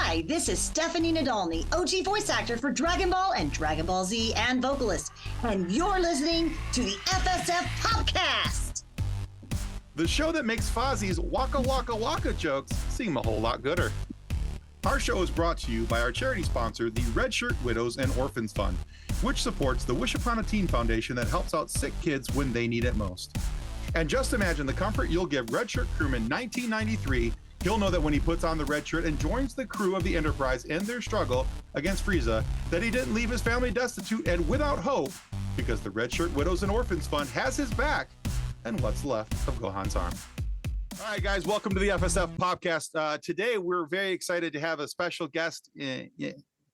Hi, this is Stephanie Nadolny, OG voice actor for Dragon Ball and Dragon Ball Z and vocalist, and you're listening to the FSF PopCast. The show that makes Fozzie's Waka Waka Waka jokes seem a whole lot gooder. Our show is brought to you by our charity sponsor, the Red Shirt Widows and Orphans Fund, which supports the Wish Upon a Teen Foundation that helps out sick kids when they need it most. And just imagine the comfort you'll give Red Shirt crewman 1993. He'll know that when he puts on the red shirt and joins the crew of the Enterprise in their struggle against Frieza, that he didn't leave his family destitute and without hope, because the Red Shirt Widows and Orphans Fund has his back and what's left of Gohan's arm. All right, guys, welcome to the FSF PopCast. Today, we're very excited to have a special guest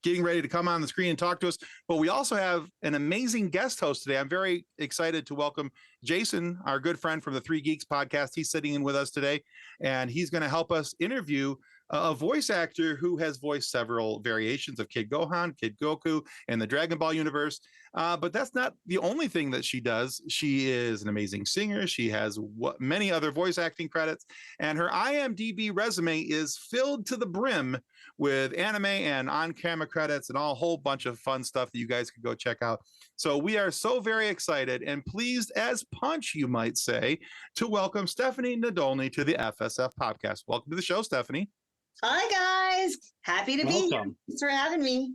getting ready to come on the screen and talk to us, but we also have an amazing guest host today. I'm very excited to welcome Jason, our good friend from the Three Geeks podcast. He's sitting in with us today, and he's going to help us interview a voice actor who has voiced several variations of Kid Gohan, Kid Goku, and the Dragon Ball universe. But that's not the only thing that she does. She is an amazing singer. She has many other voice acting credits, and her IMDb resume is filled to the brim with anime and on-camera credits and a whole bunch of fun stuff that you guys could go check out. So we are so very excited and pleased as punch, you might say, to welcome Stephanie Nadolny to the FSF PopCast. Welcome to the show, Stephanie. Hi, guys. Happy to be here. Thanks for having me.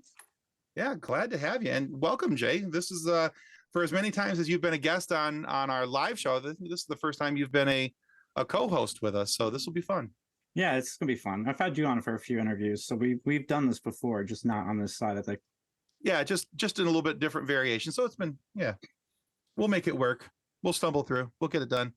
Yeah, glad to have you. And welcome, Jay. This is for as many times as you've been a guest on our live show, this is the first time you've been a co-host with us. So this will be fun. Yeah, it's gonna be fun. I've had you on for a few interviews, so we've done this before, just not on this side, I think. Yeah, just in a little bit different variation. So it's been, we'll make it work. We'll stumble through. We'll get it done.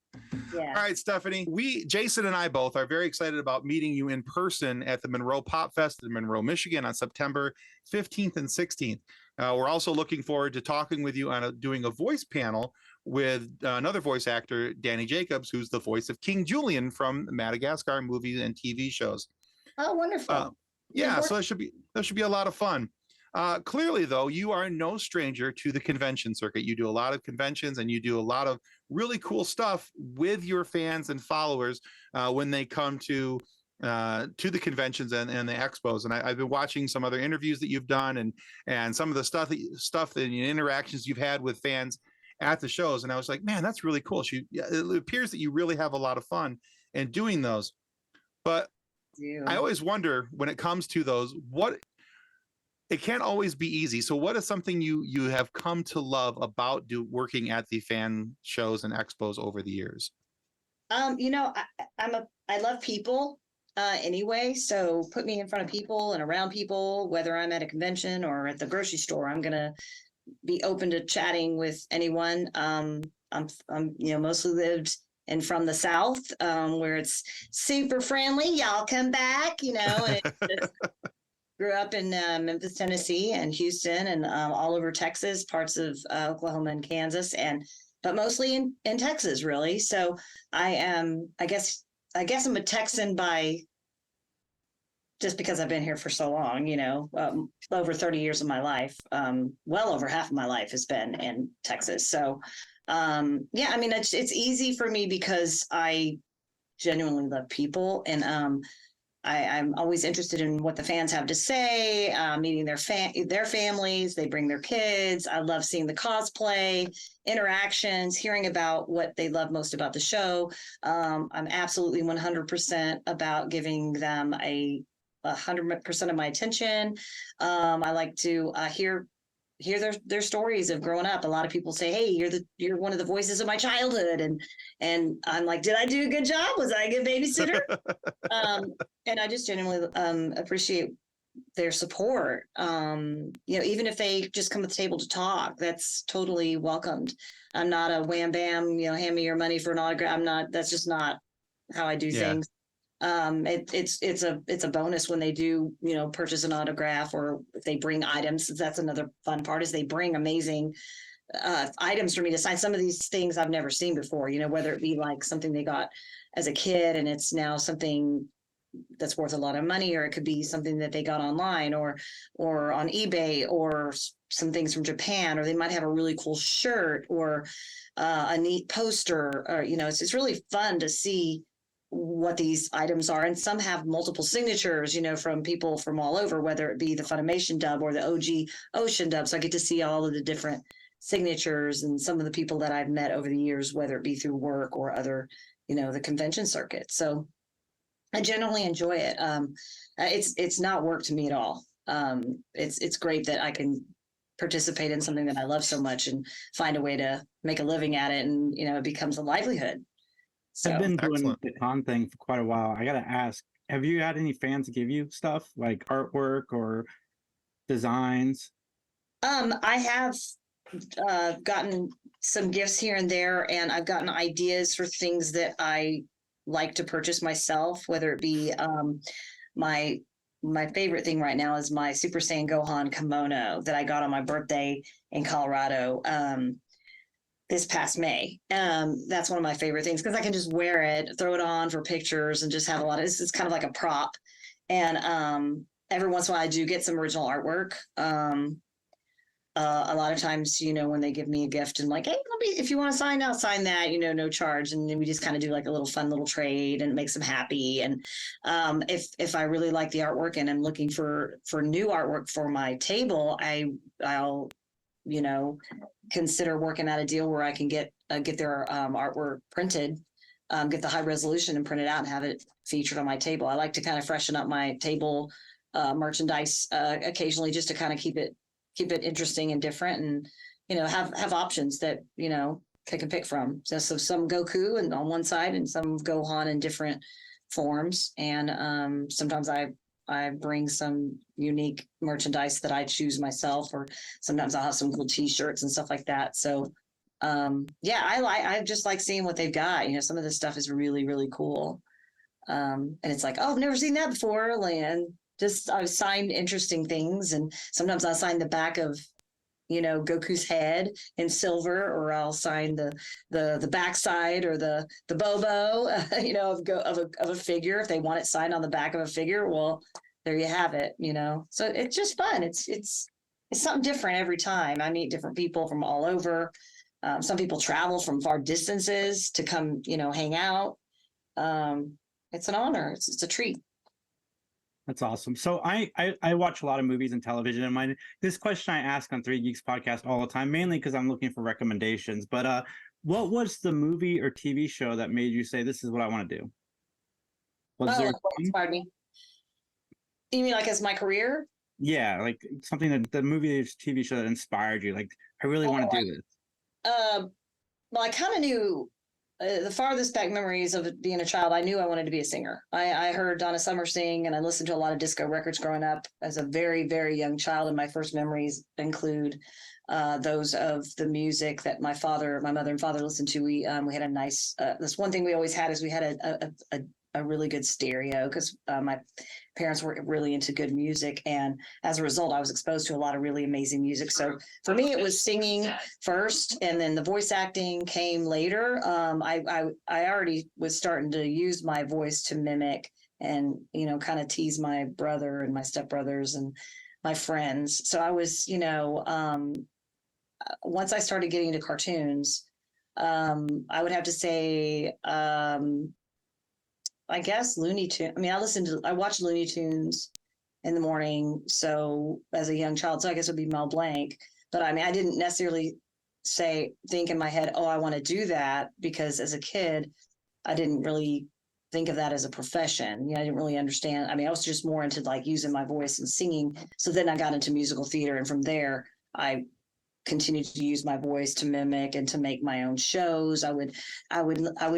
Yeah. All right, Stephanie. Jason and I both are very excited about meeting you in person at the Monroe Pop Fest in Monroe, Michigan on September 15th and 16th. We're also looking forward to talking with you on doing a voice panel with another voice actor, Danny Jacobs, who's the voice of King Julian from Madagascar movies and TV shows. Oh, wonderful. So that should be a lot of fun. Clearly, though, you are no stranger to the convention circuit. You do a lot of conventions and you do a lot of really cool stuff with your fans and followers when they come to the conventions and the expos. And I've been watching some other interviews that you've done and some of the stuff and interactions you've had with fans at the shows. And I was like, man, that's really cool. It appears that you really have a lot of fun in doing those. But I always wonder when it comes to those, it can't always be easy. So what is something you have come to love about working at the fan shows and expos over the years? I love people anyway. So put me in front of people and around people, whether I'm at a convention or at the grocery store, I'm going to be open to chatting with anyone. I'm mostly lived and from the South, where it's super friendly. Y'all come back, and it's grew up in Memphis, Tennessee, and Houston, and all over Texas, parts of Oklahoma and Kansas, but mostly in Texas, really. So I guess I'm a Texan just because I've been here for so long. Over 30 years of my life, well over half of my life has been in Texas. So it's easy for me because I genuinely love people, and I'm always interested in what the fans have to say, meeting their families. They bring their kids. I love seeing the cosplay, interactions, hearing about what they love most about the show. I'm absolutely 100% about giving them 100% of my attention. I like to hear their stories of growing up. A lot of people say, "Hey, you're one of the voices of my childhood," and I'm like, "Did I do a good job? Was I a good babysitter?" And I just genuinely appreciate their support. Even if they just come to the table to talk, that's totally welcomed. I'm not a wham bam, hand me your money for an autograph. I'm not. That's just not how I do things. It's a bonus when they do, purchase an autograph, or if they bring items. That's another fun part, is they bring amazing items for me to sign. Some of these things I've never seen before, whether it be like something they got as a kid and it's now something that's worth a lot of money, or it could be something that they got online or on eBay, or some things from Japan, or they might have a really cool shirt or a neat poster, or, it's really fun to see what these items are. And some have multiple signatures, from people from all over, whether it be the Funimation dub or the OG Ocean dub. So I get to see all of the different signatures and some of the people that I've met over the years, whether it be through work or other, the convention circuit. So I generally enjoy it. It's not work to me at all. It's great that I can participate in something that I love so much and find a way to make a living at it, and it becomes a livelihood. So I've been doing excellent. the con thing for quite a while. I gotta ask, have you had any fans give you stuff like artwork or designs? I have gotten some gifts here and there, and I've gotten ideas for things that I like to purchase myself, whether it be my favorite thing right now is my Super Saiyan Gohan kimono that I got on my birthday in Colorado this past May. That's one of my favorite things because I can just wear it, throw it on for pictures, and just have a lot of it's kind of like a prop. And every once in a while I do get some original artwork. A lot of times, when they give me a gift and like, hey, if you want to sign, I'll sign that, no charge. And then we just kind of do like a little fun little trade and it makes them happy. And if I really like the artwork and I'm looking for new artwork for my table, I'll consider working out a deal where I can get their artwork printed, get the high resolution and print it out and have it featured on my table. I like to kind of freshen up my table merchandise occasionally just to kind of keep it interesting and different, and have options that they can pick from. So some Goku and on one side and some Gohan in different forms, and sometimes I bring some unique merchandise that I choose myself, or sometimes I'll have some cool T-shirts and stuff like that. So I just like seeing what they've got. Some of this stuff is really, really cool, and it's like, oh, I've never seen that before, and just I've signed interesting things, and sometimes I'll sign the back of Goku's head in silver, or I'll sign the backside or the bobo of a figure if they want it signed on the back of a figure. Well, there you have it. So it's just fun. It's something different every time. I meet different people from all over. Some people travel from far distances to come hang out. It's an honor. It's a treat. That's awesome. So I watch a lot of movies and television, and this question I ask on Three Geeks podcast all the time, mainly because I'm looking for recommendations. But what was the movie or TV show that made you say, this is what I want to do? What inspired me? You mean like as my career? Yeah, like something that the movie or TV show that inspired you. Like, I really want to do this. Well, I kind of knew the farthest back memories of being a child, I knew I wanted to be a singer. I heard Donna Summer sing, and I listened to a lot of disco records growing up as a very, very young child. And my first memories include those of the music that my mother and father listened to. We had a nice, this one thing we always had is we had a really good stereo because my parents were really into good music. And as a result, I was exposed to a lot of really amazing music. So for me, it was singing first, and then the voice acting came later. I already was starting to use my voice to mimic and, kind of tease my brother and my stepbrothers and my friends. So I was, once I started getting into cartoons, I would have to say, I guess Looney Tunes. I mean, I watched Looney Tunes in the morning. So as a young child, so I guess it would be Mel Blanc. But I mean, I didn't necessarily think in my head, oh, I want to do that, because as a kid, I didn't really think of that as a profession. I didn't really understand. I mean, I was just more into like using my voice and singing. So then I got into musical theater, and from there, I continued to use my voice to mimic and to make my own shows. I would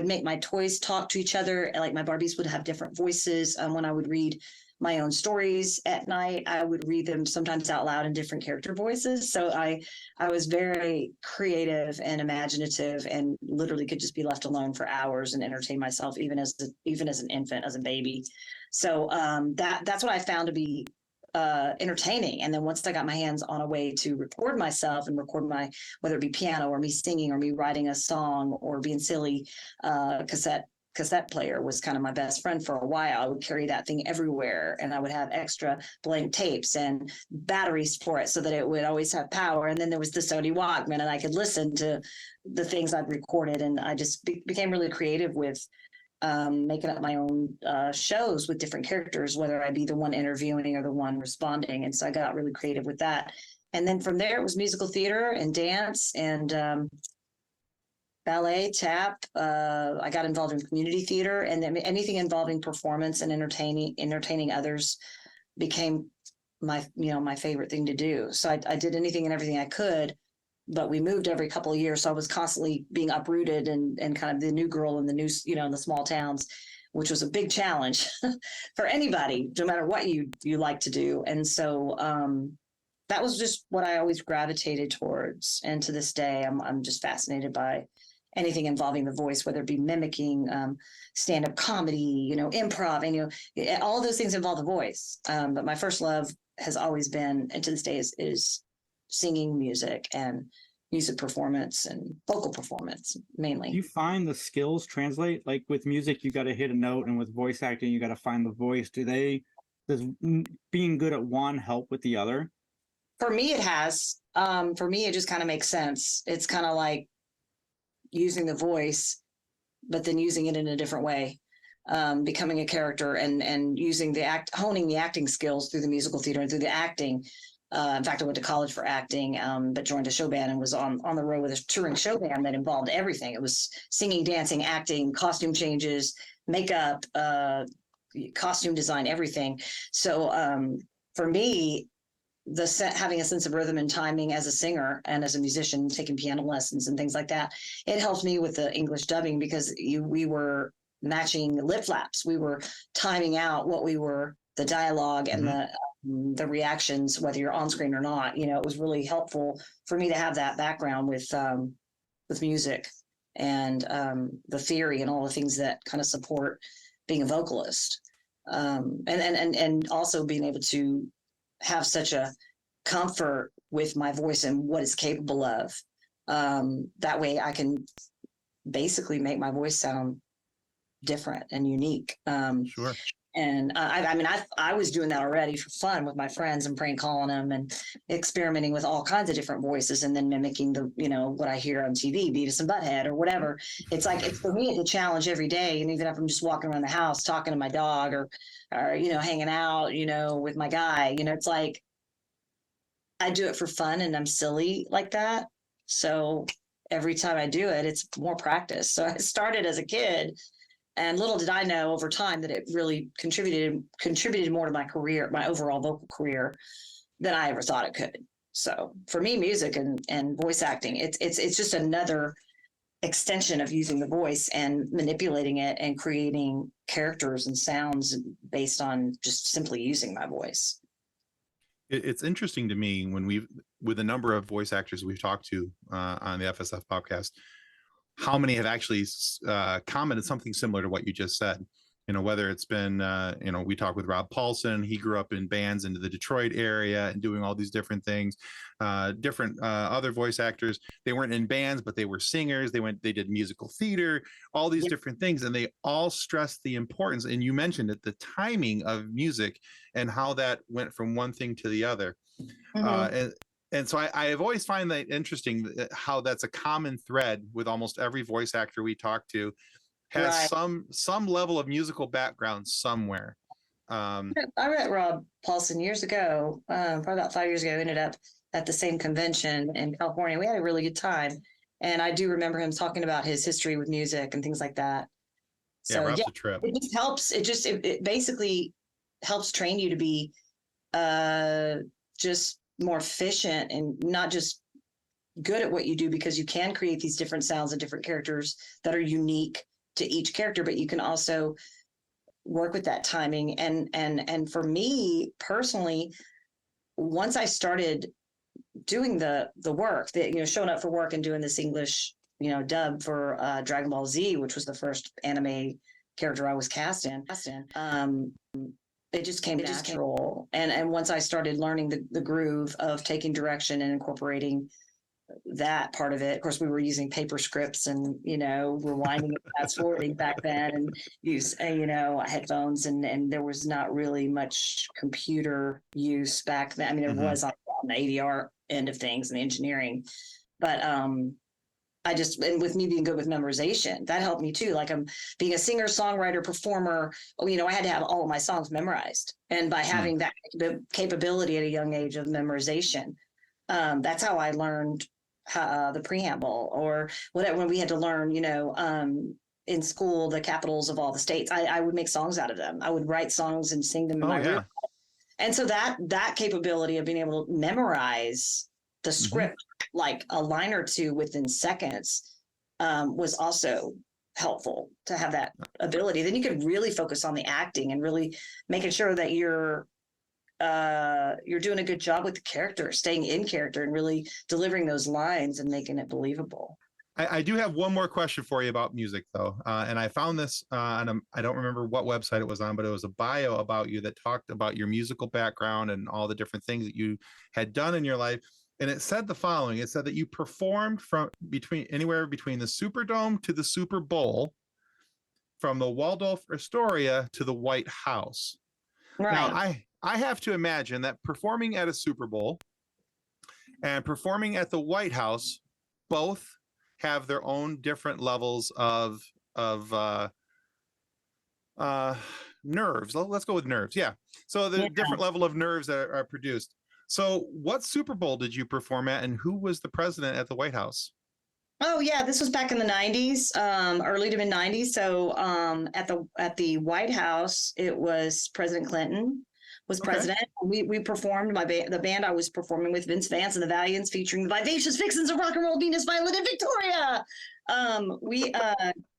make my toys talk to each other. Like my Barbies would have different voices. When I would read my own stories at night, I would read them sometimes out loud in different character voices. So I was very creative and imaginative, and literally could just be left alone for hours and entertain myself, even as an infant, as a baby. So that's what I found to be entertaining. And then once I got my hands on a way to record myself and record whether it be piano or me singing or me writing a song or being silly, cassette player was kind of my best friend for a while. I would carry that thing everywhere, and I would have extra blank tapes and batteries for it so that it would always have power. And then there was the Sony Walkman, and I could listen to the things I'd recorded. And I just became really creative with making up my own shows with different characters, whether I be the one interviewing or the one responding. And so I got really creative with that. And then from there, it was musical theater and dance and ballet, tap. I got involved in community theater, and then anything involving performance and entertaining others became my favorite thing to do. So I did anything and everything I could, but we moved every couple of years. So I was constantly being uprooted and kind of the new girl in the new, in the small towns, which was a big challenge for anybody, no matter what you like to do. And so that was just what I always gravitated towards. And to this day, I'm just fascinated by anything involving the voice, whether it be mimicking, stand-up comedy, improv, and all those things involve the voice. But my first love has always been, and to this day, is singing, music, and music performance and vocal performance mainly. Do you find the skills translate? Like with music, you got to hit a note, and with voice acting, you got to find the voice. Does being good at one help with the other? For me, it has. For me, it just kind of makes sense. It's kind of like using the voice, but then using it in a different way, becoming a character and using honing the acting skills through the musical theater and through the acting. In fact, I went to college for acting, but joined a show band and was on the road with a touring show band that involved everything. It was singing, dancing, acting, costume changes, makeup, costume design, everything. So for me, having a sense of rhythm and timing as a singer and as a musician, taking piano lessons and things like that, it helped me with the English dubbing because we were matching lip flaps. We were timing out the dialogue and the reactions, whether you're on screen or not. It was really helpful for me to have that background with music and the theory and all the things that kind of support being a vocalist, and also being able to have such a comfort with my voice and what it's capable of. That way I can basically make my voice sound different and unique. Sure. And I was doing that already for fun with my friends and prank calling them and experimenting with all kinds of different voices and then mimicking what I hear on TV, Beavis and Butthead or whatever. It's like, for me, it's a challenge every day. And even if I'm just walking around the house talking to my dog or hanging out, with my guy, it's like, I do it for fun and I'm silly like that. So every time I do it, it's more practice. So I started as a kid. And little did I know over time that it really contributed more to my career, my overall vocal career, than I ever thought it could. So for me, music and voice acting, it's just another extension of using the voice and manipulating it and creating characters and sounds based on just simply using my voice. It's interesting to me with the number of voice actors we've talked to on the FSF podcast, how many have actually commented something similar to what you just said. Whether it's been, we talked with Rob Paulson, he grew up in bands into the Detroit area and doing all these different things. Different other voice actors, they weren't in bands, but they were singers. They did musical theater, all these different things. And they all stressed the importance. And you mentioned it, the timing of music and how that went from one thing to the other. And so I have always find that interesting how that's a common thread with almost every voice actor we talk to has some level of musical background somewhere. I met Rob Paulson years ago, probably about 5 years ago. Ended up at the same convention in California. We had a really good time. And I do remember him talking about his history with music and things like that. So Rob's a trip. It just helps. It basically helps train you to be just more efficient and not just good at what you do, because you can create these different sounds and different characters that are unique to each character, but you can also work with that timing. And for me personally, once I started doing the work that, showing up for work and doing this English, dub for Dragonball Z, which was the first anime character I was cast in, it just came natural. And once I started learning the groove of taking direction and incorporating that part of it, of course, we were using paper scripts and, rewinding and fast forwarding back then, and use, headphones. And there was not really much computer use back then. I mean, there was on the ADR end of things and the engineering, but and with me being good with memorization, that helped me too. Like I'm being a singer, songwriter, performer, I had to have all of my songs memorized. And by having that capability at a young age of memorization, that's how I learned the preamble or whatever, when we had to learn, in school, the capitals of all the states, I would make songs out of them. I would write songs and sing them in my room. And so that capability of being able to memorize the script, like a line or two within seconds, was also helpful to have that ability. Then you could really focus on the acting and really making sure that you're doing a good job with the character, staying in character and really delivering those lines and making it believable. I do have one more question for you about music, though. And I found this on I don't remember what website it was on, but it was a bio about you that talked about your musical background and all the different things that you had done in your life. And it said the following. It said that you performed anywhere between the Superdome to the Super Bowl, from the Waldorf Astoria to the White House. Right. Now, I have to imagine that performing at a Super Bowl and performing at the White House both have their own different levels of nerves. Let's go with nerves. Yeah. So the different level of nerves that are produced. So what Super Bowl did you perform at, and who was the president at the White House? Oh yeah, this was back in the 90s, early to mid 90s. So at the White House, it was President Clinton was president. We performed, the band I was performing with, Vince Vance and the Valiants, featuring the Vivacious Vixens of Rock and Roll, Venus, Violet, and Victoria.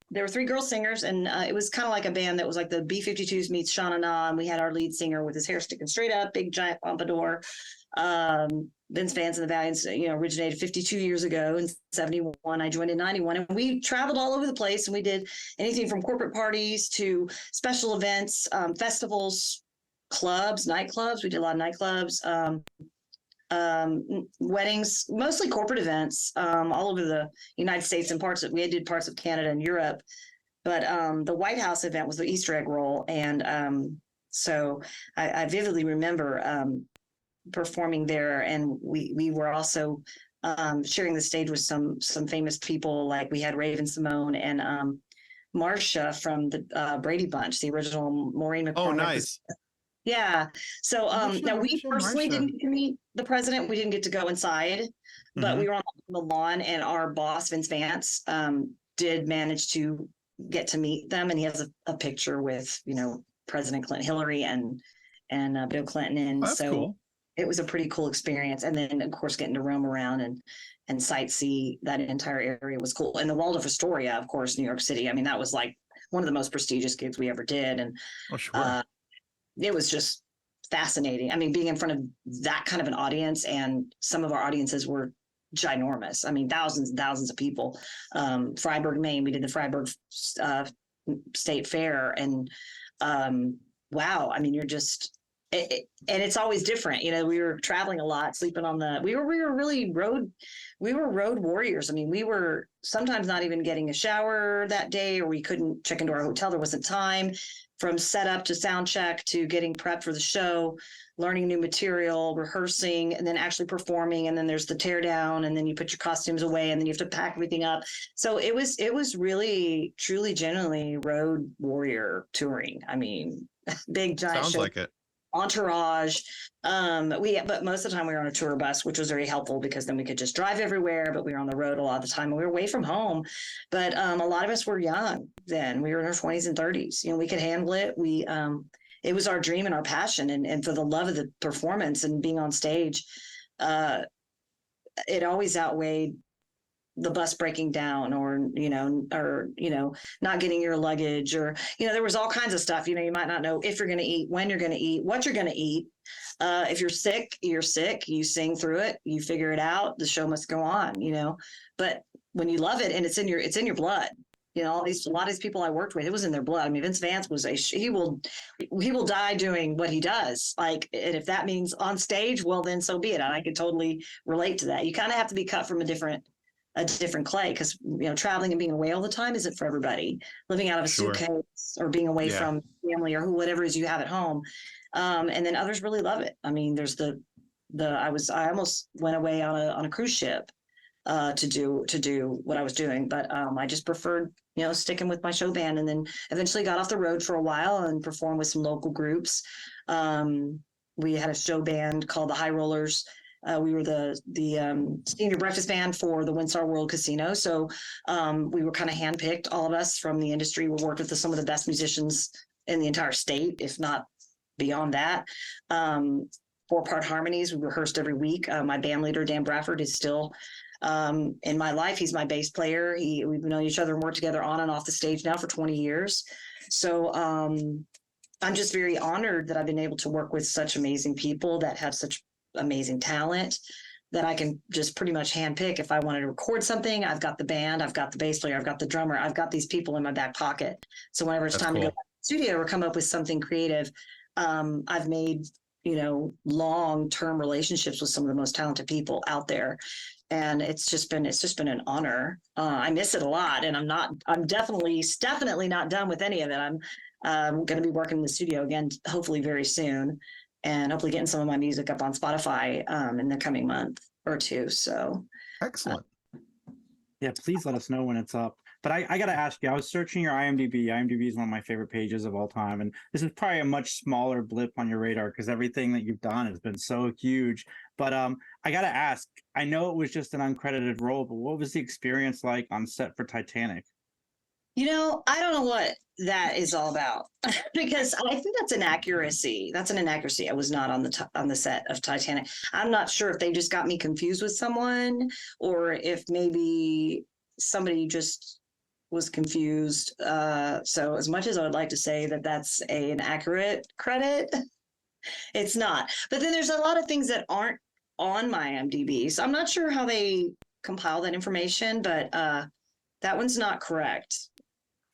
There were 3 girl singers, and it was kind of like a band that was like the B-52s meets Sha Na Na, and we had our lead singer with his hair sticking straight up, big giant pompadour. Vince Vance and the Valiants, originated 52 years ago in 71. I joined in 91, and we traveled all over the place, and we did anything from corporate parties to special events, festivals, clubs, nightclubs. We did a lot of nightclubs, weddings, mostly corporate events, all over the United States and we did parts of Canada and Europe. But the White House event was the Easter egg roll. And so I vividly remember performing there. And we were also sharing the stage with some famous people. Like we had Raven Simone and Marsha from the Brady Bunch, the original Maureen McCormick. Oh, nice. Yeah. So now we personally didn't get to meet the president. We didn't get to go inside, but we were on the lawn, and our boss, Vince Vance, did manage to get to meet them. And he has a picture with, President Clinton, Hillary and Bill Clinton. And that's cool. It was a pretty cool experience. And then of course, getting to roam around and sightsee that entire area was cool. And the Waldorf Astoria, of course, New York City. I mean, that was like one of the most prestigious gigs we ever did. And it was just fascinating. I mean, being in front of that kind of an audience, and some of our audiences were ginormous. I mean, thousands and thousands of people. Freiburg, Maine, we did the Freiburg State Fair, and wow, I mean, and it's always different. We were traveling a lot, sleeping on we were really road warriors. I mean, we were sometimes not even getting a shower that day, or we couldn't check into our hotel. There wasn't time. From setup to sound check to getting prepped for the show, learning new material, rehearsing, and then actually performing. And then there's the tear down, and then you put your costumes away, and then you have to pack everything up. So it was really, truly, genuinely road warrior touring. I mean, big giant sounds show. Like it. Entourage. But most of the time we were on a tour bus, which was very helpful because then we could just drive everywhere, but we were on the road a lot of the time, and we were away from home. But a lot of us were young then. We were in our 20s and 30s. We could handle it. It was our dream and our passion, and for the love of the performance and being on stage, it always outweighed the bus breaking down, or not getting your luggage, or there was all kinds of stuff. You might not know if you're going to eat, when you're going to eat, what you're going to eat. If you're sick, you're sick. You sing through it. You figure it out. The show must go on. But when you love it and it's in your blood. A lot of these people I worked with, it was in their blood. I mean, Vince Vance was he will die doing what he does. Like, and if that means on stage, well, then so be it. And I could totally relate to that. You kind of have to be cut from a different clay, because traveling and being away all the time isn't for everybody. Living out of a suitcase, or being away from family, or whatever it is you have at home, and then others really love it. I mean, there's I almost went away on a cruise ship to do what I was doing. But I just preferred, sticking with my show band, and then eventually got off the road for a while and performed with some local groups. We had a show band called the High Rollers. We were the senior breakfast band for the Windstar World Casino. So we were kind of handpicked, all of us from the industry. We worked with some of the best musicians in the entire state, if not beyond that. 4-part harmonies. We rehearsed every week. My band leader, Dan Bradford, is still in my life. He's my bass player. We've known each other and worked together on and off the stage now for 20 years. So I'm just very honored that I've been able to work with such amazing people that have such amazing talent, that I can just pretty much handpick. If I wanted to record something, I've got the band, I've got the bass player, I've got the drummer, I've got these people in my back pocket. So whenever it's time to go to the studio or come up with something creative, I've made, long-term relationships with some of the most talented people out there. And it's just been an honor. I miss it a lot, and I'm definitely not done with any of it. I'm going to be working in the studio again, hopefully very soon, and hopefully getting some of my music up on Spotify in the coming month or two. So excellent. Yeah, please let us know when it's up. But I got to ask you, I was searching your IMDb. IMDb is one of my favorite pages of all time. And this is probably a much smaller blip on your radar because everything that you've done has been so huge. But I got to ask, I know it was just an uncredited role, but what was the experience like on set for Titanic? I don't know what that is all about because I think that's an inaccuracy. That's an inaccuracy. I was not on the set of Titanic. I'm not sure if they just got me confused with someone, or if maybe somebody just was confused. So as much as I would like to say that that's an accurate credit, it's not. But then there's a lot of things that aren't on my IMDb. So I'm not sure how they compile that information, but that one's not correct.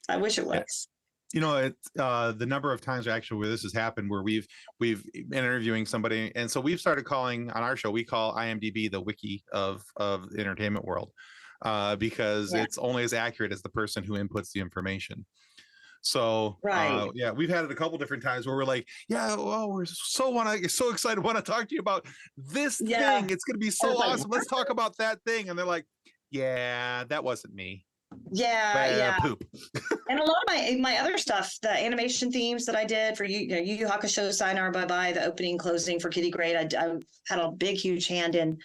I wish it was. The number of times actually where this has happened, where we've been interviewing somebody, and so we've started calling on our show, we call IMDb the wiki of the entertainment world, because it's only as accurate as the person who inputs the information. So right. We've had it a couple different times where we're like, we're so excited, want to talk to you about this thing. It's going to be so awesome. Let's talk about that thing. And they're like, yeah, that wasn't me. Poop. And a lot of my other stuff, the animation themes that I did for Yu Yu Hakusho, Sayonara Bye Bye, the opening, closing for Kitty Grade, I had a huge hand in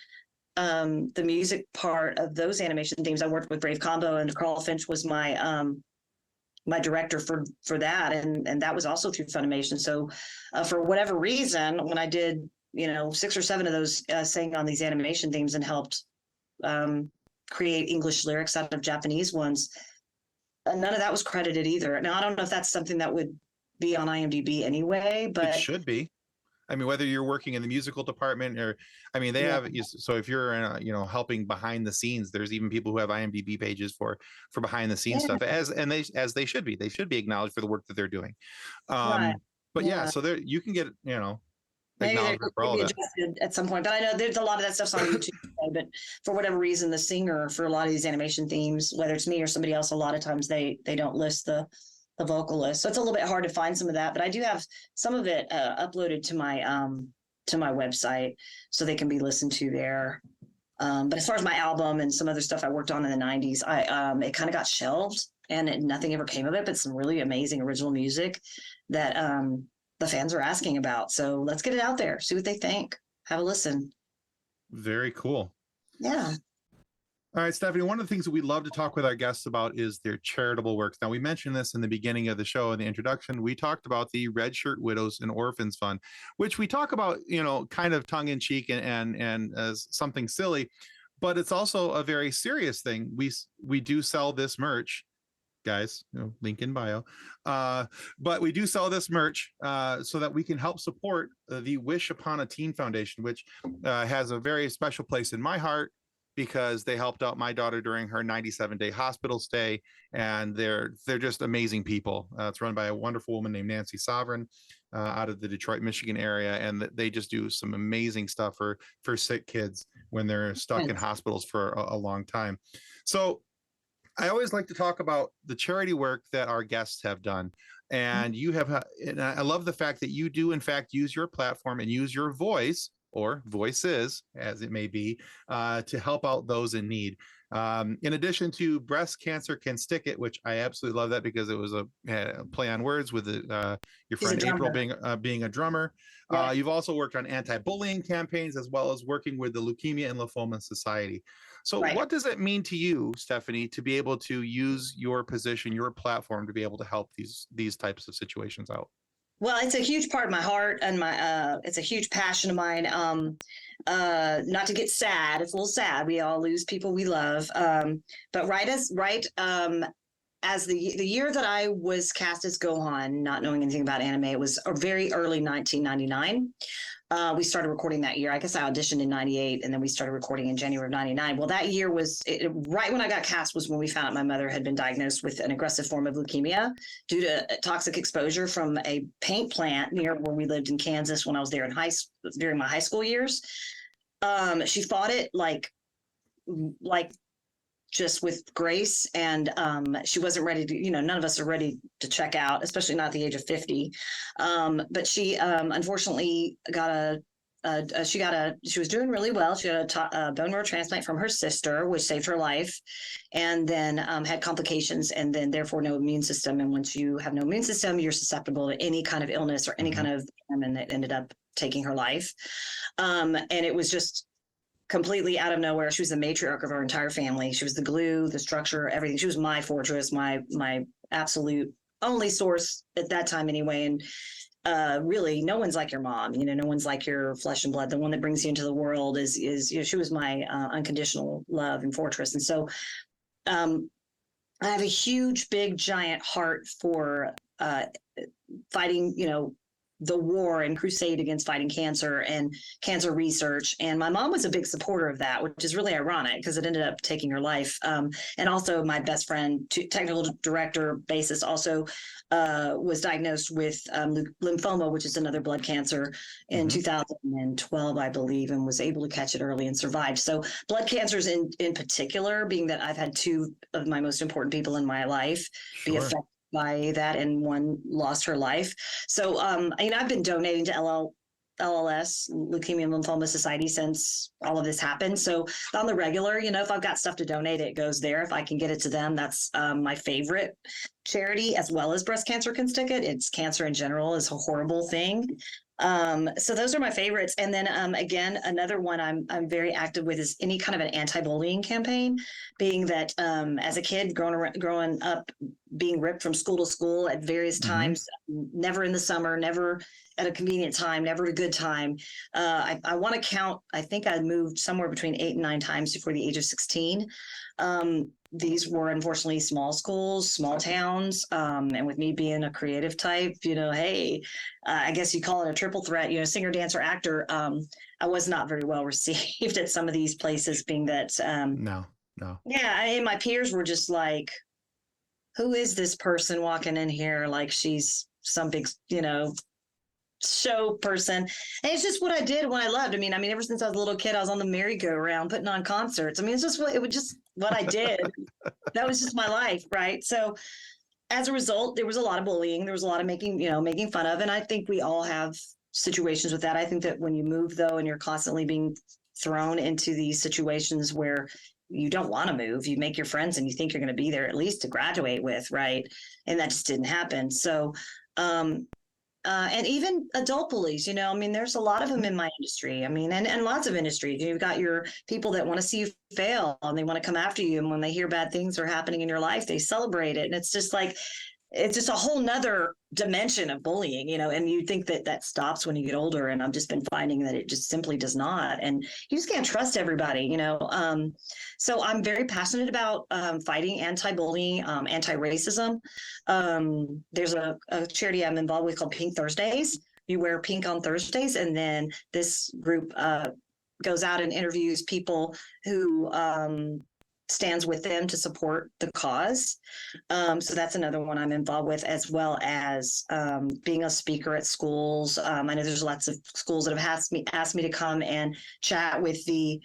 the music part of those animation themes. I worked with Brave Combo, and Carl Finch was my my director for that, and that was also through Funimation. So for whatever reason, when I did 6 or 7 of those, sang on these animation themes and helped create English lyrics out of Japanese ones, none of that was credited either. Now I don't know if that's something that would be on IMDb anyway, but it should be. I mean, whether you're working in the musical department or, I mean, they have, so if you're, helping behind the scenes, there's even people who have IMDb pages for behind the scenes stuff, as they should be. They should be acknowledged for the work that they're doing. But so there, you can get, acknowledged for all that at some point. But I know there's a lot of that stuff's on YouTube. But for whatever reason, the singer for a lot of these animation themes, whether it's me or somebody else, a lot of times they don't list the vocalist. So it's a little bit hard to find some of that, but I do have some of it uploaded to my website, so they can be listened to there. But as far as my album and some other stuff I worked on in the 90s, it kind of got shelved and nothing ever came of it, but some really amazing original music that the fans are asking about. So let's get it out there, see what they think, have a listen. Very cool. Yeah. All right, Stephanie, one of the things that we love to talk with our guests about is their charitable works. Now, we mentioned this in the beginning of the show, in the introduction. We talked about the Red Shirt Widows and Orphans Fund, which we talk about, kind of tongue in cheek and as something silly, but it's also a very serious thing. We do sell this merch, guys, link in bio. But we do sell this merch so that we can help support the Wish Upon a Teen Foundation, which has a very special place in my heart, because they helped out my daughter during her 97-day hospital stay, and they're just amazing people. It's run by a wonderful woman named Nancy Sovereign out of the Detroit, Michigan area, and they just do some amazing stuff for sick kids when they're stuck in hospitals for a long time. So I always like to talk about the charity work that our guests have done, and you have, and I love the fact that you do in fact use your platform and use your voice or voices, as it may be, to help out those in need. In addition to Breast Cancer Can Stick It, which I absolutely love that because it was a play on words with your friend April being a drummer. Yeah. You've also worked on anti-bullying campaigns as well as working with the Leukemia and Lymphoma Society. So what does it mean to you, Stephanie, to be able to use your position, your platform to be able to help these types of situations out? Well, it's a huge part of my heart and it's a huge passion of mine. Not to get sad, it's a little sad. We all lose people we love. But as the year that I was cast as Gohan, not knowing anything about anime, it was a very early 1999. We started recording that year. I guess I auditioned in 98 and then we started recording in January of 99. Well, that year was right when I got cast was when we found out my mother had been diagnosed with an aggressive form of leukemia due to toxic exposure from a paint plant near where we lived in Kansas when I was there during my high school years. She fought it like just with grace, and she wasn't ready to, none of us are ready to check out, especially not at the age of 50. But she unfortunately she was doing really well. She had a bone marrow transplant from her sister, which saved her life, and then had complications, and then therefore no immune system. And once you have no immune system, you're susceptible to any kind of illness or any kind of, and that ended up taking her life. And it was just completely out of nowhere. She was the matriarch of our entire family. She was the glue, the structure, everything. She was my fortress, my absolute only source at that time anyway. And really, no one's like your mom. No one's like your flesh and blood. The one that brings you into the world is she was my unconditional love and fortress. And so I have a huge, big, giant heart for fighting, the war and crusade against fighting cancer and cancer research. And my mom was a big supporter of that, which is really ironic because it ended up taking her life. And also my best friend, technical director basis, also was diagnosed with lymphoma, which is another blood cancer in 2012, I believe, and was able to catch it early and survived. So blood cancers in particular, being that I've had two of my most important people in my life be affected by that, and one lost her life. So, I've been donating to LLS, Leukemia and Lymphoma Society, since all of this happened. So on the regular, if I've got stuff to donate, it goes there. If I can get it to them, that's my favorite charity, as well as Breast Cancer Can Stick It. It's cancer in general is a horrible thing. So those are my favorites. And then again, another one I'm very active with is any kind of an anti-bullying campaign, being that as a kid growing up, being ripped from school to school at various times, never in the summer, never at a convenient time, never at a good time. I want to count, I think I moved somewhere between 8 and 9 times before the age of 16. These were unfortunately small schools, small towns. And with me being a creative type, hey, I guess you call it a triple threat, singer, dancer, actor. I was not very well received at some of these places, being that. No. Yeah. And my peers were just like, who is this person walking in here like she's some big, show person? And it's just what I did when I loved. I mean, ever since I was a little kid, I was on the merry-go-round putting on concerts. It's just what I did. That was just my life, right? So as a result, there was a lot of bullying. There was a lot of making fun of. And I think we all have situations with that. I think that when you move, though, and you're constantly being thrown into these situations where you don't want to move, you make your friends and you think you're going to be there at least to graduate with, right? And that just didn't happen. So, and even adult bullies, there's a lot of them in my industry. And lots of industries. You've got your people that want to see you fail and they want to come after you. And when they hear bad things are happening in your life, they celebrate it. And it's just like, it's just a whole nother dimension of bullying, and you think that stops when you get older. And I've just been finding that it just simply does not. And you just can't trust everybody, So I'm very passionate about fighting anti-bullying, anti-racism. There's a charity I'm involved with called Pink Thursdays. You wear pink on Thursdays. And then this group goes out and interviews people who stands with them to support the cause. So that's another one I'm involved with, as well as being a speaker at schools. I know there's lots of schools that have asked me to come and chat with the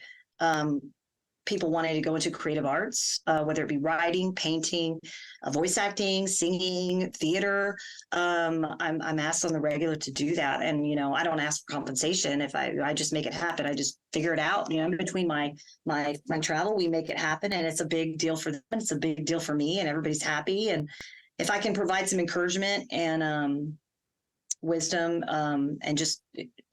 people wanting to go into creative arts, whether it be writing, painting, voice acting, singing, theater. I'm asked on the regular to do that. And, you know, I don't ask for compensation. If I just make it happen, I just figure it out, you know, in between my travel, we make it happen. And it's a big deal for them. It's a big deal for me, and everybody's happy. And if I can provide some encouragement and wisdom and just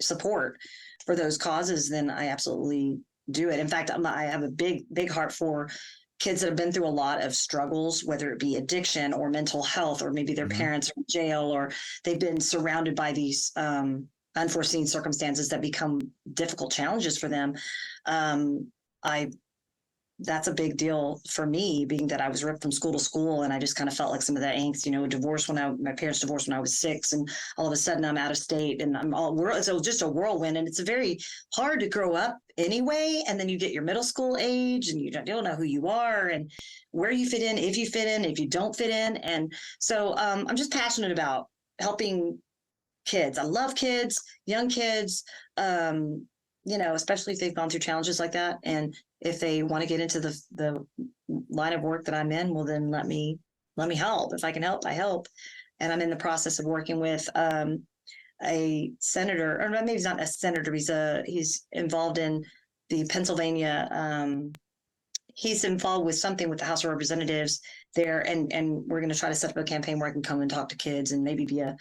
support for those causes, then I absolutely do it. In fact, I have a big heart for kids that have been through a lot of struggles, whether it be addiction or mental health, or maybe their parents are in jail, or they've been surrounded by these unforeseen circumstances that become difficult challenges for them. That's a big deal for me, being that I was ripped from school to school, and I just kind of felt like some of that angst, you know, my parents divorced when I was 6, and all of a sudden I'm out of state, and so just a whirlwind. And it's very hard to grow up anyway. And then you get your middle school age, and you don't know who you are and where you fit in, if you don't fit in. And so I'm just passionate about helping kids. I love kids, young kids, you know, especially if they've gone through challenges like that. And if they want to get into the line of work that I'm in, well, then let me help. If I can help, I help. And I'm in the process of working with a senator, or maybe he's not a senator. He's involved in the Pennsylvania. He's involved with something with the House of Representatives there, and we're going to try to set up a campaign where I can come and talk to kids and maybe be a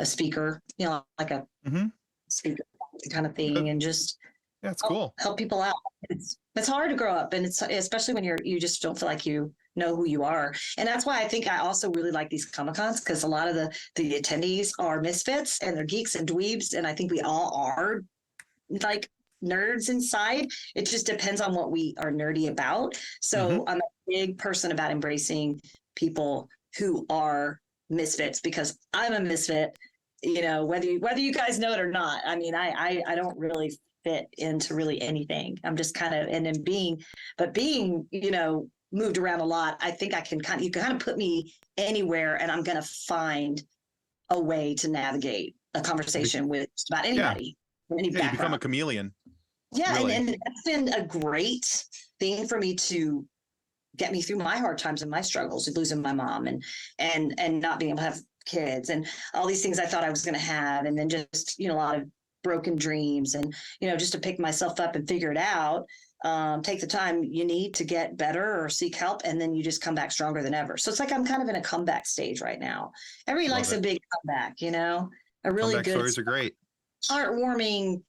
speaker, you know, like a speaker kind of thing, and just that's cool. Help people out. It's hard to grow up, and it's especially when you just don't feel like you know who you are. And that's why I think I also really like these Comic-Cons, because a lot of the attendees are misfits and they're geeks and dweebs, and I think we all are like nerds inside. It just depends on what we are nerdy about. So I'm a big person about embracing people who are misfits, because I'm a misfit, you know, whether you guys know it or not. I mean, I don't really fit into really anything. I'm just kind of, and then being, you know, moved around a lot, I think you can kind of put me anywhere, and I'm going to find a way to navigate a conversation with just about anybody. Any background. You become a chameleon. Yeah. Really. And that's been a great thing for me to get me through my hard times and my struggles with losing my mom and not being able to have kids and all these things I thought I was going to have. And then just, you know, a lot of broken dreams, and, you know, just to pick myself up and figure it out, take the time you need to get better or seek help. And then you just come back stronger than ever. So it's like, I'm kind of in a comeback stage right now. Everybody likes a big comeback, you know, a really comeback good stories are great, heartwarming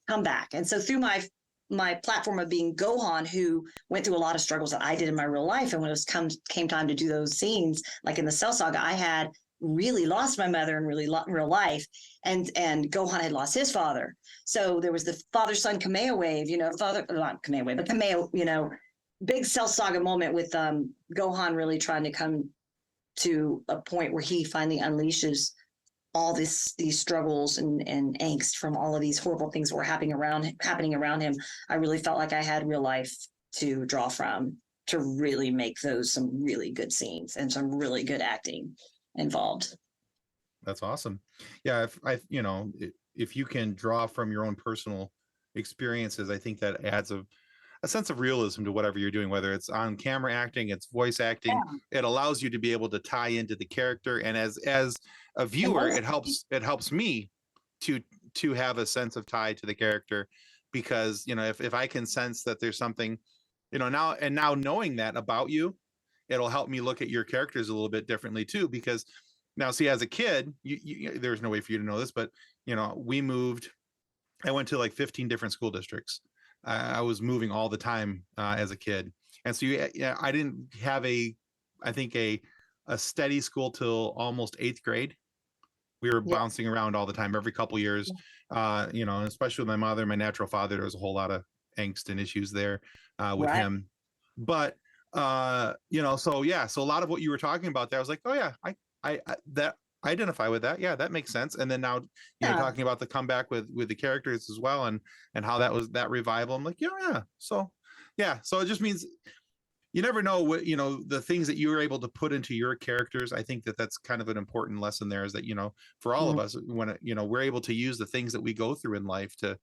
comeback. And so through my platform of being Gohan, who went through a lot of struggles that I did in my real life. And when it came time to do those scenes, like in the Cell Saga, I had really lost my mother in real life, and Gohan had lost his father. So there was the father-son Kameo wave, you know, not Kameo wave, but Kameo, you know, big Cell Saga moment with Gohan really trying to come to a point where he finally unleashes all these struggles and angst from all of these horrible things that were happening around him. I really felt like I had real life to draw from to really make those some really good scenes and some really good acting involved. That's awesome. Yeah, if you can draw from your own personal experiences, I think that adds a sense of realism to whatever you're doing, whether it's on camera acting, it's voice acting. Yeah. It allows you to be able to tie into the character, and as a viewer, it helps me to have a sense of tie to the character, because, you know, if I can sense that there's something, you know, now knowing that about you, it'll help me look at your characters a little bit differently too, because now, see, as a kid, there's no way for you to know this, but, you know, I went to like 15 different school districts. I was moving all the time as a kid. And so I didn't have a steady school till almost 8th grade. We were bouncing around all the time, every couple years, you know, especially with my mother, my natural father, there was a whole lot of angst and issues there with him. But, you know, so a lot of what you were talking about there, I was like, oh yeah, I identify with that. Yeah, that makes sense. And then now you're talking about the comeback with the characters as well, and how that was that revival. I'm like, so it just means you never know what, you know, the things that you were able to put into your characters. I think that's kind of an important lesson there, is that, you know, for all of us, when, you know, we're able to use the things that we go through in life to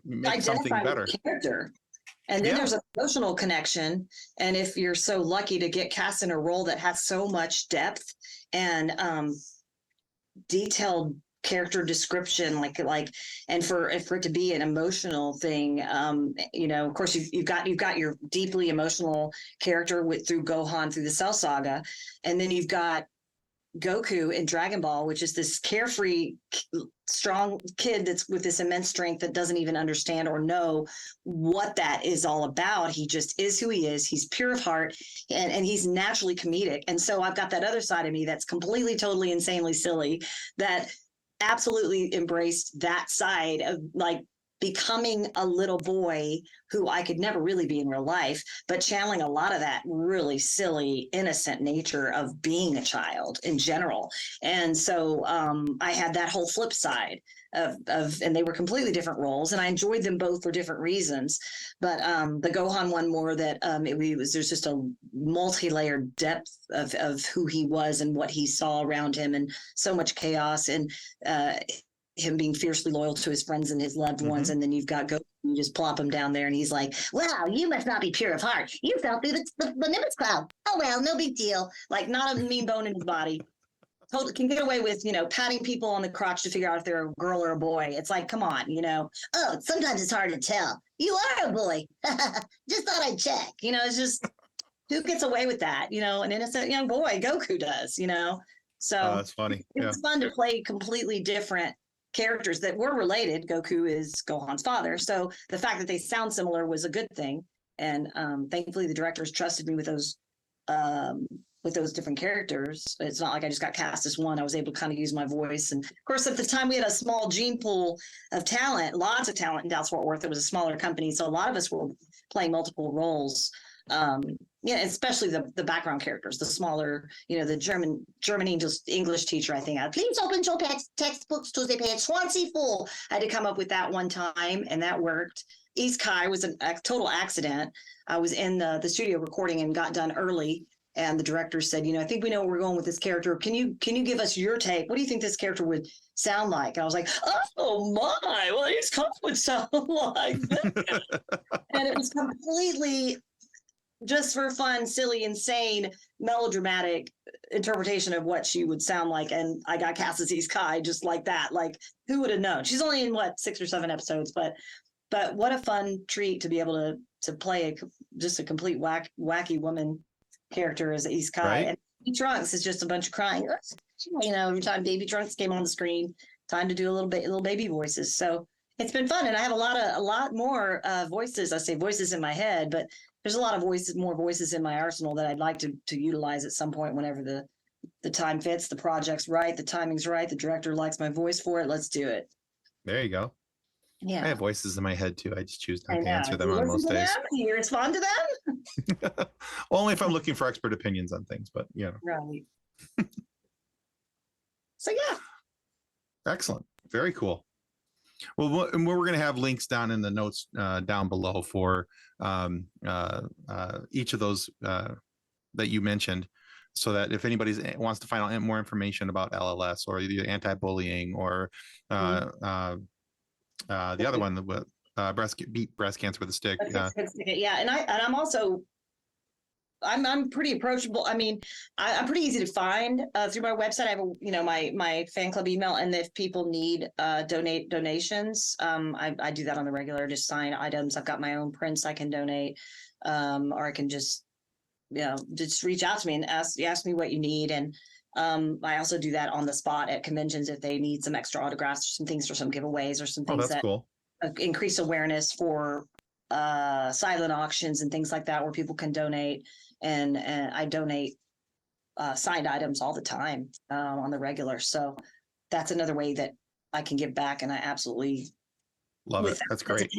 make something better. Character. And then there's an emotional connection. And if you're so lucky to get cast in a role that has so much depth and detailed character description, and for it to be an emotional thing, of course you've got your deeply emotional character through Gohan, through the Cell Saga, and then you've got Goku in Dragon Ball, which is this carefree, strong kid that's with this immense strength that doesn't even understand or know what that is all about. He just is who he is. He's pure of heart, and he's naturally comedic. And so I've got that other side of me that's completely, totally, insanely silly, that absolutely embraced that side of becoming a little boy who I could never really be in real life, but channeling a lot of that really silly, innocent nature of being a child in general. And so I had that whole flip side of, and they were completely different roles, and I enjoyed them both for different reasons. But the Gohan one more that there's just a multi-layered depth of who he was and what he saw around him, and so much chaos, and him being fiercely loyal to his friends and his loved ones. And then you've got Goku, you just plop him down there and he's like, wow, you must not be pure of heart. You fell through the Nimbus cloud. Oh, well, no big deal. Like, not a mean bone in his body. Totally can get away with, patting people on the crotch to figure out if they're a girl or a boy. It's like, come on, Oh, sometimes it's hard to tell. You are a boy. Just thought I'd check. It's just, who gets away with that? An innocent young boy, Goku does, So that's funny. It's fun to play completely different characters that were related. Goku is Gohan's father, so the fact that they sound similar was a good thing. And thankfully, the directors trusted me with those different characters. It's not like I just got cast as one. I was able to kind of use my voice. And of course, at the time, we had a small gene pool of talent, lots of talent in Dallas Fort Worth. It was a smaller company, so a lot of us were playing multiple roles. Especially the background characters, the smaller, the German English teacher, I think. Please open your textbooks to the page 24. I had to come up with that one time, and that worked. East Kai was a total accident. I was in the studio recording and got done early, and the director said, I think we know where we're going with this character. Can you give us your take? What do you think this character would sound like? And I was like, oh my, well, East Kai would sound like that. And it was completely just for fun, silly, insane, melodramatic interpretation of what she would sound like. And I got cast as East Kai just like that. Like, who would have known? She's only in 6 or 7 episodes, but what a fun treat to be able to play just a complete wacky woman character as East Kai. Right. And Baby Trunks is just a bunch of crying. Every time Baby Trunks came on the screen, time to do little baby voices. So it's been fun, and I have a lot more voices. I say voices in my head, but there's a lot of more voices in my arsenal that I'd like to utilize at some point whenever the time fits, the project's right, the timing's right, the director likes my voice for it. Let's do it. There you go. Yeah. I have voices in my head too. I just choose not to answer them on most days. Do you respond to them? Only if I'm looking for expert opinions on things, but Right. So yeah. Excellent. Very cool. Well, we're going to have links down in the notes down below for each of those that you mentioned, so that if anybody wants to find out more information about LLS or the anti-bullying or the other one, the beat breast cancer with a stick. Yeah, and I'm also I'm pretty approachable. I mean, I'm pretty easy to find through my website. I have my fan club email, and if people need donations, I do that on the regular. Just sign items. I've got my own prints I can donate, or I can just reach out to me and ask me what you need. And I also do that on the spot at conventions if they need some extra autographs or some things for some giveaways or some things that cool. Increase awareness for silent auctions and things like that where people can donate. And I donate signed items all the time on the regular. So that's another way that I can give back. And I absolutely love it. That's great.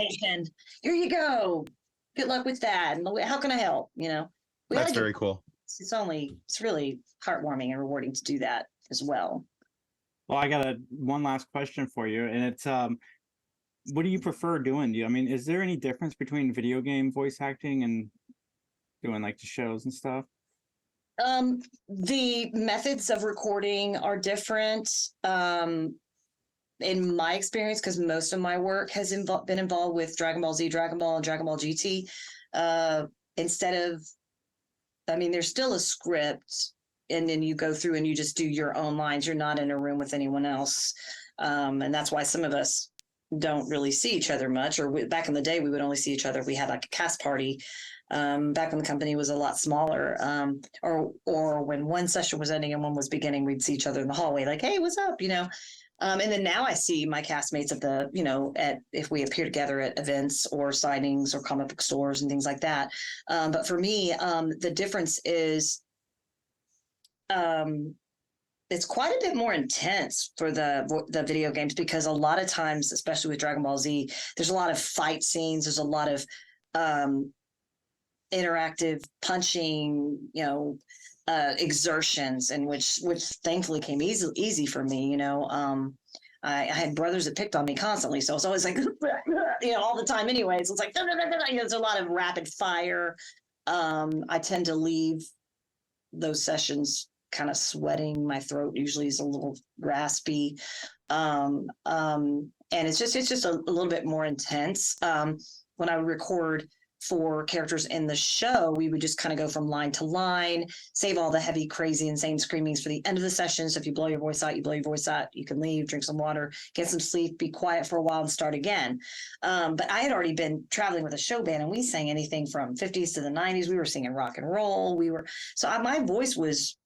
Here you go. Good luck with that. And how can I help? That's very cool. It's really heartwarming and rewarding to do that as well. Well, I got one last question for you, and it's what do you prefer doing? Is there any difference between video game voice acting and doing like the shows and stuff? The methods of recording are different. in my experience, because most of my work has been involved with Dragon Ball Z, Dragon Ball, and Dragon Ball GT, instead of, I mean, there's still a script, and then you go through and you just do your own lines. You're not in a room with anyone else. And that's why some of us don't really see each other much. Or back in the day, we would only see each other if we had like a cast party. Back when the company was a lot smaller, or when one session was ending and one was beginning, we'd see each other in the hallway, like, "Hey, what's up?" And then now I see my castmates at the, if we appear together at events or signings or comic book stores and things like that. But for me, the difference is, it's quite a bit more intense for the video games, because a lot of times, especially with Dragon Ball Z, there's a lot of fight scenes. There's a lot of interactive punching, exertions, and which thankfully came easy for me. I had brothers that picked on me constantly, so it's always like all the time anyway. So it's like there's a lot of rapid fire. I tend to leave those sessions kind of sweating. My throat usually is a little raspy, and it's just a little bit more intense. When I record for characters in the show, we would just kind of go from line to line, save all the heavy, crazy, insane screamings for the end of the session. So if you blow your voice out, you blow your voice out. You can leave, drink some water, get some sleep, be quiet for a while, and start again. But I had already been traveling with a show band, and we sang anything from 50s to the 90s. We were singing rock and roll. My voice was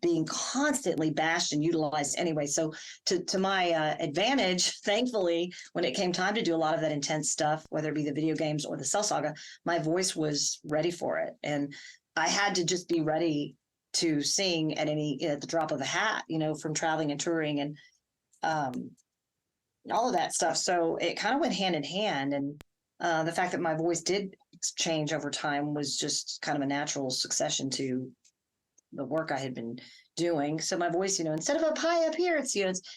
being constantly bashed and utilized anyway. So to my advantage, thankfully, when it came time to do a lot of that intense stuff, whether it be the video games or the Cell Saga, my voice was ready for it. And I had to just be ready to sing at the drop of a hat, from traveling and touring and all of that stuff. So it kind of went hand in hand. And the fact that my voice did change over time was just kind of a natural succession to the work I had been doing. So my voice, instead of up high up here, it's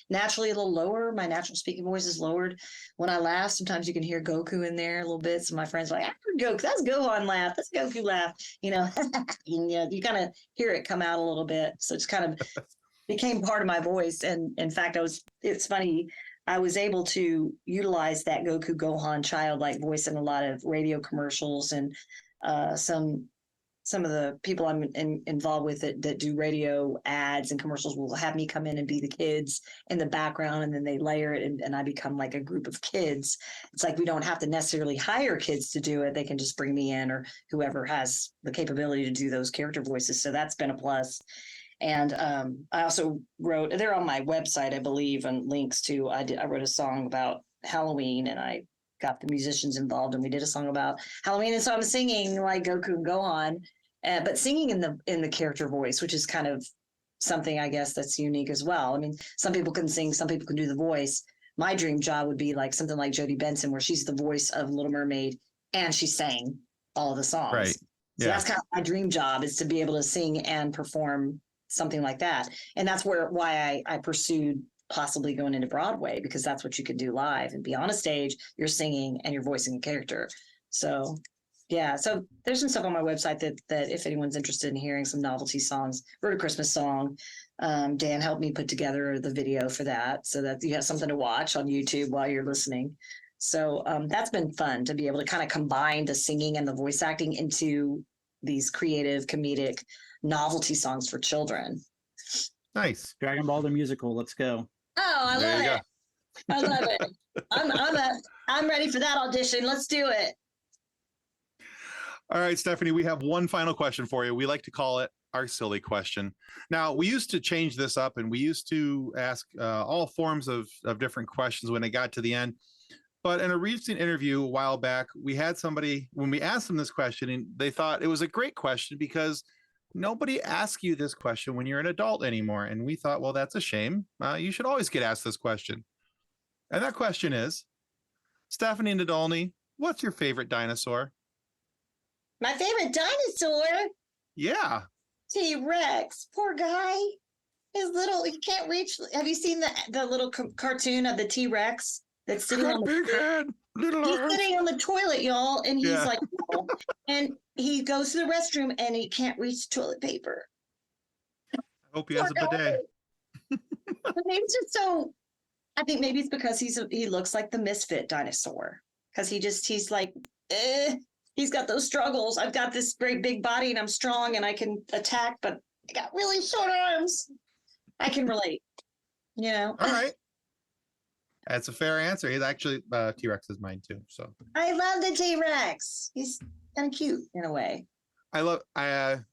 naturally a little lower. My natural speaking voice is lowered. When I laugh, sometimes you can hear Goku in there a little bit. So my friends are like, "I heard Goku. That's Gohan laugh. That's Goku laugh." You kind of hear it come out a little bit. So it's kind of became part of my voice. And in fact, it's funny. I was able to utilize that Goku Gohan childlike voice in a lot of radio commercials, and some of the people I'm involved with that do radio ads and commercials will have me come in and be the kids in the background, and then they layer it, and I become like a group of kids. It's like we don't have to necessarily hire kids to do it. They can just bring me in, or whoever has the capability to do those character voices. So that's been a plus. And I also wrote, they're on my website, I believe, and links to, I wrote a song about Halloween, and I got the musicians involved, and we did a song about Halloween. And so I'm singing like Goku and Gohan, but singing in the character voice, which is kind of something, I guess, that's unique as well. I mean, some people can sing, some people can do the voice. My dream job would be like something like Jodie Benson, where she's the voice of Little Mermaid and she sang all of the songs. Right. So that's kind of my dream job, is to be able to sing and perform something like that. And that's why I pursued possibly going into Broadway, because that's what you could do live and be on a stage, you're singing and you're voicing a character. So yeah, so there's some stuff on my website that if anyone's interested in hearing some novelty songs, wrote a Christmas song. Dan helped me put together the video for that, so that you have something to watch on YouTube while you're listening. So that's been fun to be able to kind of combine the singing and the voice acting into these creative comedic novelty songs for children. Nice. Dragon Ball the musical. Let's go. Oh, I love it. I love it. I'm ready for that audition. Let's do it. All right, Stephanie, we have one final question for you. We like to call it our silly question. Now, we used to change this up, and we used to ask all forms of different questions when it got to the end. But in a recent interview a while back, we had somebody, when we asked them this question, and they thought it was a great question because nobody asks you this question when you're an adult anymore. And we thought, well, that's a shame. You should always get asked this question. And that question is, Stephanie Nadolny, what's your favorite dinosaur? My favorite dinosaur? Yeah. T-Rex. Poor guy. His little, he can't reach. Have you seen the little cartoon of the T-Rex that's sitting on the big head, little He's arms. sitting on the toilet, y'all, and he's like, oh, and he goes to the restroom and he can't reach toilet paper. I hope he has a bidet. But it's just so, I think maybe it's because he looks like the misfit dinosaur. Because he's like, he's got those struggles. I've got this great big body and I'm strong and I can attack, but I got really short arms. I can relate, All right. That's a fair answer. He's actually T-Rex is mine too. So I love the T-Rex. He's kind of cute in a way. I've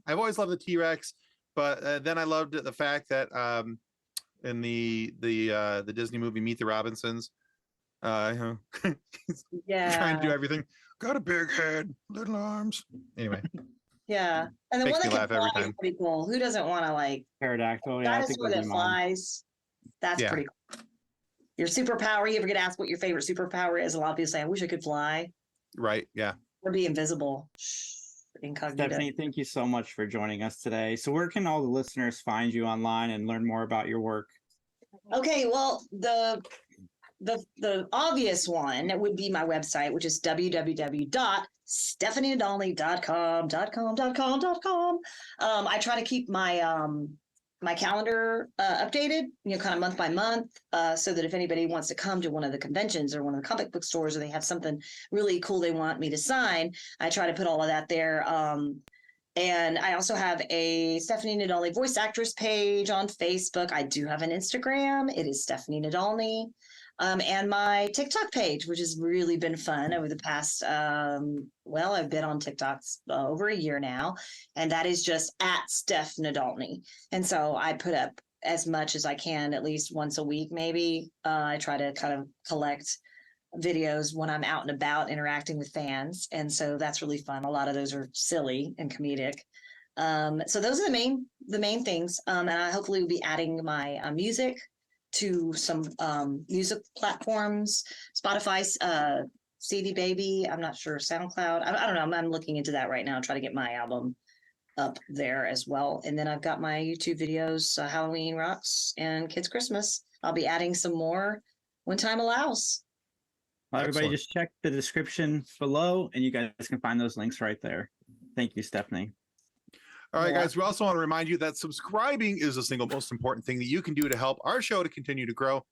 always loved the T-Rex, but then I loved the fact that in the Disney movie Meet the Robinsons, he's trying to do everything. Got a big head, little arms. Anyway. Yeah, and the Makes one me that can laugh fly every is time. pretty cool. Who doesn't want to like Pterodactyl. Yeah, I think dinosaur that flies? That's Yeah. pretty cool. Your superpower. You ever get asked what your favorite superpower is? A lot of people say, "I wish I could fly Right. Yeah. or be invisible." Incognito. Stephanie, thank you so much for joining us today. So where can all the listeners find you online and learn more about your work? Okay, well, the obvious one would be my website, which is www.stephanienadolny.com. I try to keep my my calendar updated, kind of month by month, so that if anybody wants to come to one of the conventions or one of the comic book stores, or they have something really cool they want me to sign, I try to put all of that there. And I also have a Stephanie Nadolny voice actress page on Facebook. I do have an Instagram. It is Stephanie Nadolny. And my TikTok page, which has really been fun over the past, I've been on TikTok over a year now, and that is just at Steph Nadolny. And so I put up as much as I can, at least once a week, maybe. I try to kind of collect videos when I'm out and about interacting with fans. And so that's really fun. A lot of those are silly and comedic. So those are the main things. And I hopefully will be adding my music to some music platforms, Spotify, CD Baby. I'm not sure, SoundCloud. I don't know. I'm looking into that right now, try to get my album up there as well. And then I've got my YouTube videos, Halloween Rocks and Kids Christmas. I'll be adding some more when time allows. Well, everybody, Excellent. just check the description below, and you guys can find those links right there. Thank you, Stephanie. All right, guys, we also want to remind you that subscribing is the single most important thing that you can do to help our show to continue to grow.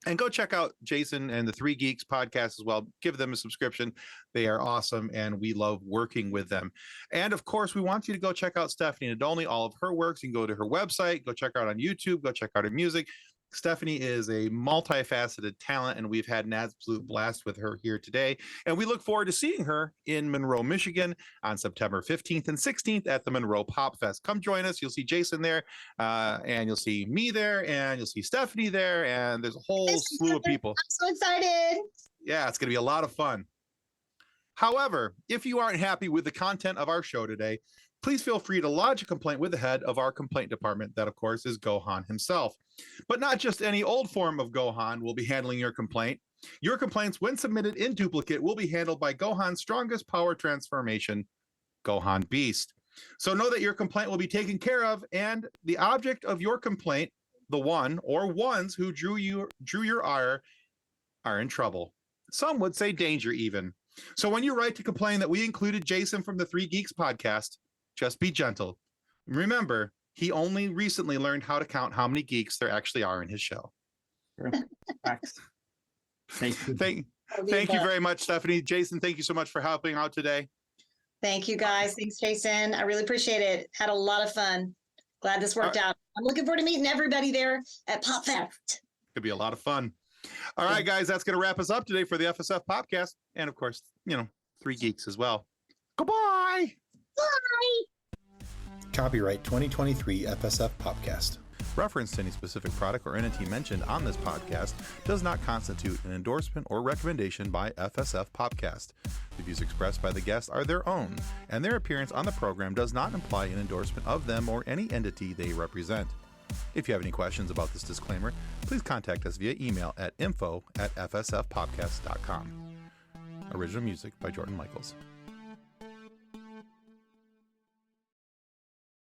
And go check out Jason and the Three Geeks podcast as well. Give them a subscription. They are awesome, and we love working with them. And, of course, we want you to go check out Stephanie Nadolny, all of her works. You can go to her website, go check her out on YouTube, go check out her music. Stephanie is a multifaceted talent, and we've had an absolute blast with her here today. And we look forward to seeing her in Monroe, Michigan on September 15th and 16th at the Monroe Pop Fest. Come join us. You'll see Jason there, and you'll see me there, and you'll see Stephanie there, and there's a whole slew of people. I'm so excited. Yeah, it's going to be a lot of fun. However, if you aren't happy with the content of our show today, please feel free to lodge a complaint with the head of our complaint department. That, of course, is Gohan himself. But not just any old form of Gohan will be handling your complaint. Your complaints, when submitted in duplicate, will be handled by Gohan's strongest power transformation, Gohan Beast. So know that your complaint will be taken care of, and the object of your complaint, the one or ones who drew your ire, are in trouble. Some would say danger even. So when you write to complain that we included Jason from the Three Geeks podcast, just be gentle. Remember, he only recently learned how to count how many geeks there actually are in his show. Thanks. Thank you. Thank you very much, Stephanie. Jason, thank you so much for helping out today. Thank you, guys. Thanks, Jason. I really appreciate it. Had a lot of fun. Glad this worked out. I'm looking forward to meeting everybody there at Pop Fest. Could be a lot of fun. All right, guys, that's going to wrap us up today for the FSF PopCast. And, of course, Three Geeks as well. Goodbye. Bye. Copyright 2023 FSF PopCast. Reference to any specific product or entity mentioned on this podcast does not constitute an endorsement or recommendation by FSF PopCast. The views expressed by the guests are their own, and their appearance on the program does not imply an endorsement of them or any entity they represent. If you have any questions about this disclaimer, please contact us via email at info@fsfpopcast.com. Original music by Jordan Michaels.